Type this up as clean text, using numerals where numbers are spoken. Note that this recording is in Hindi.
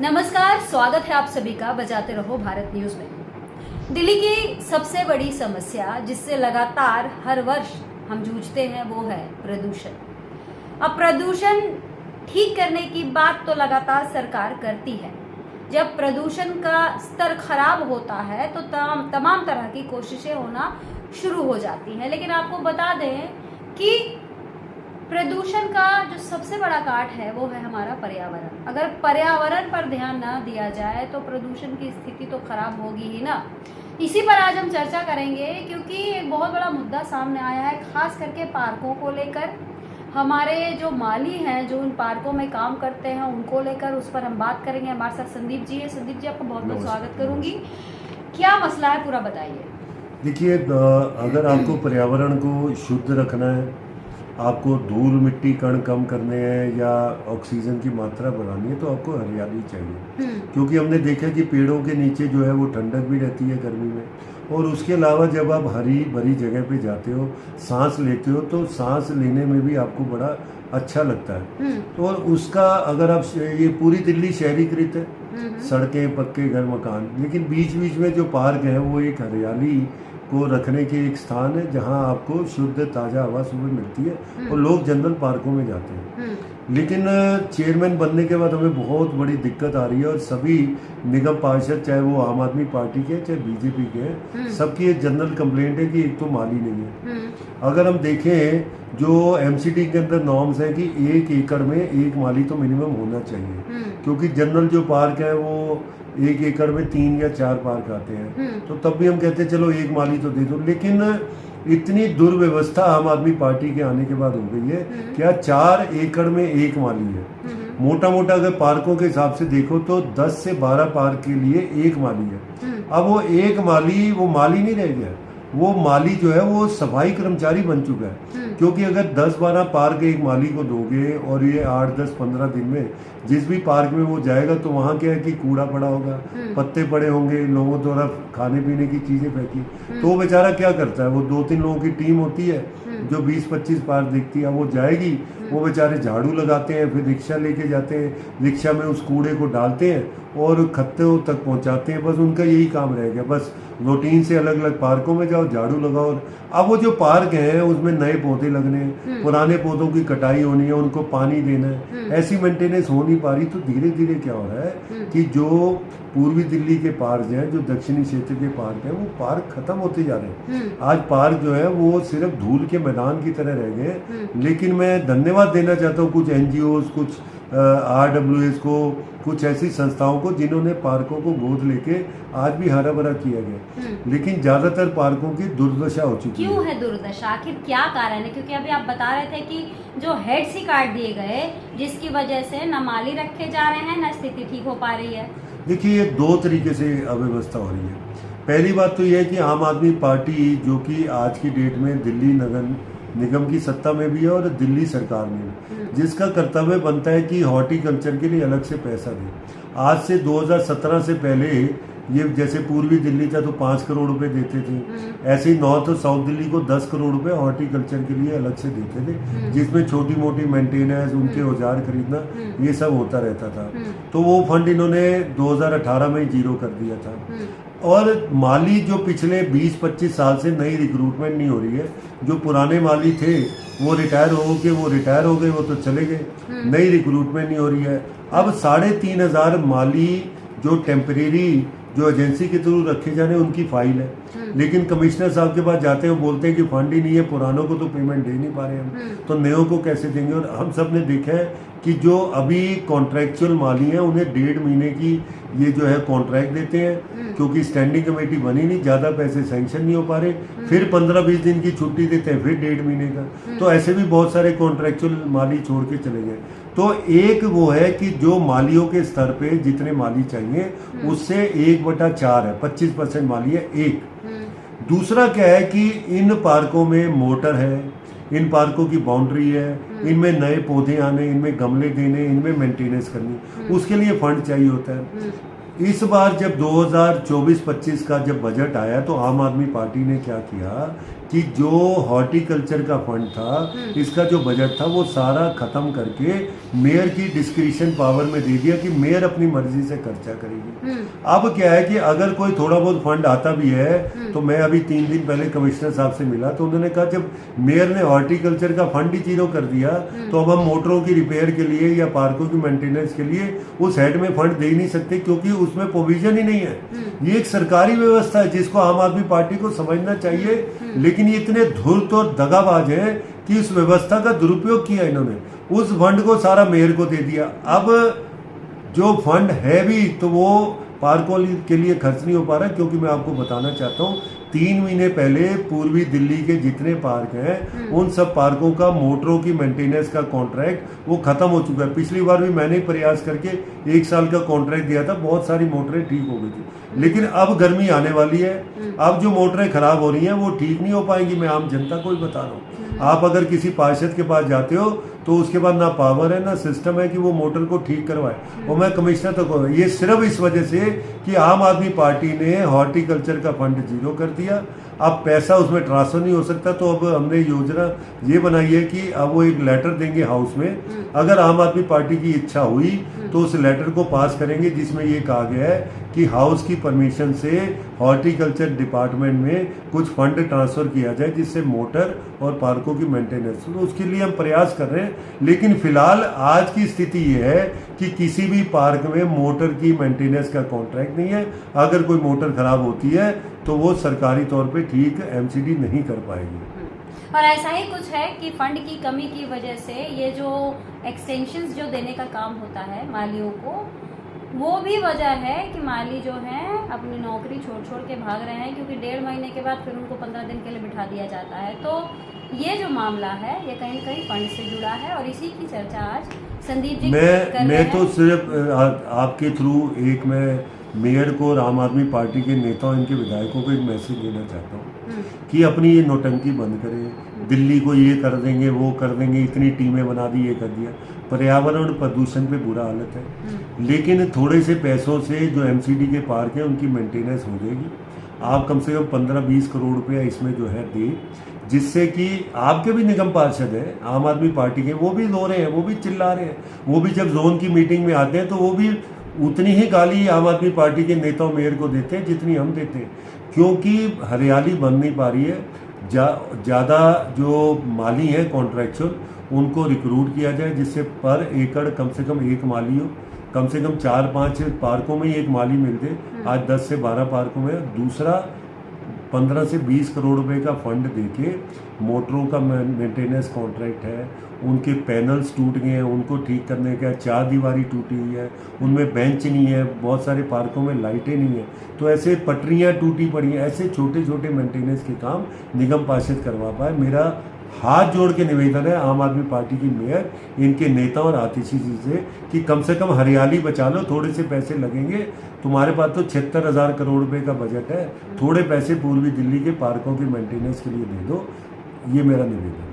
नमस्कार, स्वागत है आप सभी का बजाते रहो भारत न्यूज में। दिल्ली की सबसे बड़ी समस्या जिससे लगातार हर वर्ष हम जूझते हैं वो है प्रदूषण। अब प्रदूषण ठीक करने की बात तो लगातार सरकार करती है। जब प्रदूषण का स्तर खराब होता है तो तमाम तरह की कोशिशें होना शुरू हो जाती हैं। लेकिन आपको बता दें कि प्रदूषण का जो सबसे बड़ा काट है वो है हमारा पर्यावरण। अगर पर्यावरण पर ध्यान ना दिया जाए तो प्रदूषण की स्थिति तो खराब होगी ही ना। इसी पर आज हम चर्चा करेंगे क्योंकि एक बहुत बड़ा मुद्दा सामने आया है, खास करके पार्कों को लेकर। हमारे जो माली हैं जो उन पार्कों में काम करते हैं उनको लेकर उस पर हम बात करेंगे। हमारे साथ संदीप जी है। संदीप जी, आपका बहुत बहुत स्वागत करूंगी। क्या मसला है पूरा बताइए। देखिए, अगर आपको पर्यावरण को शुद्ध रखना है, आपको धूल मिट्टी कण कम करने हैं या ऑक्सीजन की मात्रा बढ़ानी है तो आपको हरियाली चाहिए। क्योंकि हमने देखा कि पेड़ों के नीचे जो है वो ठंडक भी रहती है गर्मी में, और उसके अलावा जब आप हरी भरी जगह पे जाते हो, सांस लेते हो, तो सांस लेने में भी आपको बड़ा अच्छा लगता है। तो और उसका अगर आप ये पूरी दिल्ली शहरीकृत है, सड़कें पक्के घर मकान, लेकिन बीच बीच में जो पार्क है वो एक हरियाली को रखने के एक स्थान है जहां आपको शुद्ध ताज़ा हवा सुबह मिलती है और लोग जनरल पार्कों में जाते हैं। लेकिन चेयरमैन बनने के बाद हमें बहुत बड़ी दिक्कत आ रही है और सभी निगम पार्षद, चाहे वो आम आदमी पार्टी के चाहे बीजेपी के हैं, सबकी एक जनरल कंप्लेंट है कि एक तो माली नहीं है। अगर हम देखें जो एमसीडी के अंदर नॉर्म्स हैं कि 1 एकड़ में 1 माली तो मिनिमम होना चाहिए, क्योंकि जनरल जो पार्क है वो 1 एकड़ में 3 या 4 पार्क आते हैं, तो तब भी हम कहते हैं चलो 1 माली तो दे दो। लेकिन इतनी दुर्व्यवस्था आम आदमी पार्टी के आने के बाद हो गई है, क्या 4 एकड़ में 1 माली है। मोटा मोटा अगर पार्कों के हिसाब से देखो तो 10 से 12 पार्क के लिए 1 माली है। अब वो 1 माली वो माली नहीं रह गया, वो माली जो है वो सफाई कर्मचारी बन चुका है। क्योंकि अगर 10-12 पार्क एक माली को दोगे और ये 8-10-15 दिन में जिस भी पार्क में वो जाएगा तो वहाँ क्या है कि कूड़ा पड़ा होगा, पत्ते पड़े होंगे, लोगों द्वारा खाने पीने की चीजें फेंकी, तो वो बेचारा क्या करता है, वो 2-3 लोगों की टीम होती है जो 20-25 पार्क देखती है, वो जाएगी, वो बेचारे झाड़ू लगाते हैं, फिर रिक्शा लेके जाते हैं, रिक्शा में उस कूड़े को डालते हैं और खत्तों तक पहुंचाते हैं। बस उनका यही काम रह गया, बस रूटीन से अलग अलग पार्कों में जाओ, झाड़ू लगाओ। अब वो जो पार्क हैं उसमें नए पौधे लगने हैं, पुराने पौधों की कटाई होनी है, उनको पानी देना है, ऐसी मेंटेनेंस हो नहीं पा रही। तो धीरे धीरे क्या हो रहा है कि जो पूर्वी दिल्ली के पार्क हैं, जो दक्षिणी क्षेत्र के पार्क हैं, वो पार्क खत्म होते जा रहे हैं। आज पार्क जो है वो सिर्फ धूल के मैदान की तरह रह गए हैं। लेकिन मैं धन्यवाद देना चाहता हूँ कुछ एनजीओ, कुछ RWS को, कुछ ऐसी संस्थाओं को जिन्होंने पार्कों को गोद लेके आज भी हरा भरा किया गया। लेकिन ज्यादातर पार्कों की दुर्दशा हो चुकी है। क्यों है दुर्दशा, आखिर क्या कारण है? क्योंकि अभी आप बता रहे थे कि जो हेड्स ही काट दिए गए जिसकी वजह से न माली रखे जा रहे हैं न स्थिति ठीक हो पा रही है। देखिए, ये 2 तरीके से अव्यवस्था हो रही है। पहली बात तो यह है कि आम आदमी पार्टी जो कि आज की डेट में दिल्ली नगर निगम की सत्ता में भी है और दिल्ली सरकार में भी, जिसका कर्तव्य बनता है कि हॉर्टिकल्चर के लिए अलग से पैसा दे। आज से 2017 से पहले ये जैसे पूर्वी दिल्ली था तो 5 करोड़ रुपए देते थे, ऐसे ही नॉर्थ और साउथ दिल्ली को 10 करोड़ रुपए हॉर्टिकल्चर के लिए अलग से देते थे, जिसमें छोटी मोटी मेंटेनेंस, उनके औजार खरीदना, ये सब होता रहता था। तो वो फंड इन्होंने 2018 में ही जीरो कर दिया था। और माली जो पिछले 20-25 साल से नई रिक्रूटमेंट नहीं हो रही है, जो पुराने माली थे वो रिटायर हो गए, वो तो चले गए, नई रिक्रूटमेंट नहीं हो रही है। अब 3,500 माली जो टेम्परेरी जो एजेंसी के थ्रू रखे जाने उनकी फाइल है, लेकिन कमिश्नर साहब के पास जाते हैं, बोलते हैं कि फंड ही नहीं है, पुरानों को तो पेमेंट दे नहीं पा रहे हम, तो नयों को कैसे देंगे। और हम सब ने देखा है कि जो अभी कॉन्ट्रैक्चुअल माली हैं उन्हें 1.5 महीने की ये जो है कॉन्ट्रैक्ट देते हैं, क्योंकि स्टैंडिंग कमेटी बनी नहीं, ज़्यादा पैसे सैंक्शन नहीं हो पा रहे, फिर 15-20 दिन की छुट्टी देते हैं, फिर 1.5 महीने का। तो ऐसे भी बहुत सारे कॉन्ट्रैक्चुअल माली छोड़ के चले गए। तो एक वो है कि जो मालियों के स्तर पे जितने माली चाहिए उससे 1/4 है, 25% माली है एक। दूसरा क्या है कि इन पार्कों में मोटर है, इन पार्कों की बाउंड्री है, इनमें नए पौधे आने, इनमें गमले देने, इनमें मेंटेनेंस करनी, उसके लिए फंड चाहिए होता है। इस बार जब 2024-25 का जब बजट आया तो आम आदमी पार्टी ने क्या किया कि जो हॉर्टिकल्चर का फंड था, इसका जो बजट था वो सारा खत्म करके मेयर की डिस्क्रिशन पावर में दे दिया कि मेयर अपनी मर्जी से खर्चा करेगी। अब क्या है कि अगर कोई थोड़ा बहुत फंड आता भी है, तो मैं अभी 3 दिन पहले कमिश्नर साहब से मिला तो उन्होंने कहा जब मेयर ने हॉर्टिकल्चर का फंड ही जीरो कर दिया तो अब हम मोटरों की रिपेयर के लिए या पार्कों की मेंटेनेंस के लिए उस हेड में फंड दे ही नहीं सकते, क्योंकि उसमें प्रोविजन ही नहीं है। ये एक सरकारी व्यवस्था है जिसको आम आदमी पार्टी को समझना चाहिए, लेकिन ये इतने धूर्त और दगाबाज हैं कि इस व्यवस्था का दुरुपयोग किया इन्होंने, उस फंड को सारा मेयर को दे दिया। अब जो फंड है भी तो वो पार्कों के लिए खर्च नहीं हो पा रहा, क्योंकि मैं आपको बताना चाहता हूँ 3 महीने पहले पूर्वी दिल्ली के जितने पार्क हैं उन सब पार्कों का मोटरों की मेंटेनेंस का कॉन्ट्रैक्ट वो खत्म हो चुका है। पिछली बार भी मैंने प्रयास करके 1 साल का कॉन्ट्रैक्ट दिया था, बहुत सारी मोटरें ठीक हो गई थी, लेकिन अब गर्मी आने वाली है, अब जो मोटरें खराब हो रही हैं वो ठीक नहीं हो पाएंगी। मैं आम जनता को ही बता रहा हूँ, आप अगर किसी पार्षद के पास जाते हो तो उसके बाद ना पावर है ना सिस्टम है कि वो मोटर को ठीक करवाए। और मैं कमिश्नर तक तो ये सिर्फ इस वजह से कि आम आदमी पार्टी ने हॉर्टिकल्चर का फंड जीरो कर दिया, अब पैसा उसमें ट्रांसफर नहीं हो सकता। तो अब हमने योजना ये बनाई है कि अब वो एक लेटर देंगे हाउस में, अगर आम आदमी पार्टी की इच्छा हुई तो उस लेटर को पास करेंगे जिसमें ये कहा गया है कि हाउस की परमिशन से हॉर्टिकल्चर डिपार्टमेंट में कुछ फंड ट्रांसफर किया जाए जिससे मोटर और पार्कों की मेंटेनेंस, तो उसके लिए हम प्रयास कर रहे हैं। लेकिन फिलहाल आज की स्थिति ये है कि किसी भी पार्क में मोटर की मेंटेनेंस का कॉन्ट्रैक्ट नहीं है। अगर कोई मोटर खराब होती है तो वो सरकारी तौर पे ठीक एमसीडी नहीं कर पाएगी। और ऐसा ही कुछ है कि फंड की कमी की वजह से ये जो एक्सटेंशंस जो देने का काम होता है मालियों को, वो भी वजह है कि माली जो हैं अपनी नौकरी छोड़ के भाग रहे हैं, क्योंकि 1.5 महीने के बाद फिर उनको 15 दिन के लिए बिठा दिया जाता है। तो ये जो मामला है ये कहीं न कहीं फंड से जुड़ा है और इसी की चर्चा आज संदीप जी मैं तो सिर्फ आपके थ्रू एक मैं मेयर को और आम आदमी पार्टी के नेताओं इनके विधायकों को एक मैसेज देना चाहता हूँ कि अपनी ये नौटंकी बंद करें। दिल्ली को ये कर देंगे वो कर देंगे, इतनी टीमें बना दी, ये कर दिया। पर्यावरण और प्रदूषण पे बुरा हालत है, लेकिन थोड़े से पैसों से जो एमसीडी के पार्क हैं उनकी मेंटेनेंस हो जाएगी। आप कम से कम 15-20 करोड़ रुपया इसमें जो है दे, जिससे कि आपके भी निगम पार्षद हैं आम आदमी पार्टी के, वो भी रो रहे हैं, वो भी चिल्ला रहे हैं, वो भी जब जोन की मीटिंग में आते हैं तो वो भी उतनी ही गाली आम आदमी पार्टी के नेताओं मेयर को देते हैं जितनी हम देते हैं, क्योंकि हरियाली बन नहीं पा रही है। ज़्यादा जो माली हैं कॉन्ट्रैक्चुअल उनको रिक्रूट किया जाए, जिससे पर एकड़ कम से कम एक माली हो, कम से कम 4-5 पार्कों में ही एक माली मिलते, आज 10 से 12 पार्कों में। दूसरा 15 से 20 करोड़ रुपए का फंड देके मोटरों का मेंटेनेंस कॉन्ट्रैक्ट है, उनके पैनल्स टूट गए हैं उनको ठीक करने का, 4 दीवारी टूटी हुई है, उनमें बेंच नहीं है, बहुत सारे पार्कों में लाइटें नहीं है, तो ऐसे पटरियां टूटी पड़ी हैं, ऐसे छोटे छोटे मेंटेनेंस के काम निगम पार्षद करवा पाए। मेरा हाथ जोड़ के निवेदन है आम आदमी पार्टी की मेयर, इनके नेता और आतिशी जी से कि कम से कम हरियाली बचा लो, थोड़े से पैसे लगेंगे, तुम्हारे पास तो 76,000 करोड़ रुपए का बजट है, थोड़े पैसे पूर्वी दिल्ली के पार्कों की मेंटेनेंस के लिए दे दो, ये मेरा निवेदन है।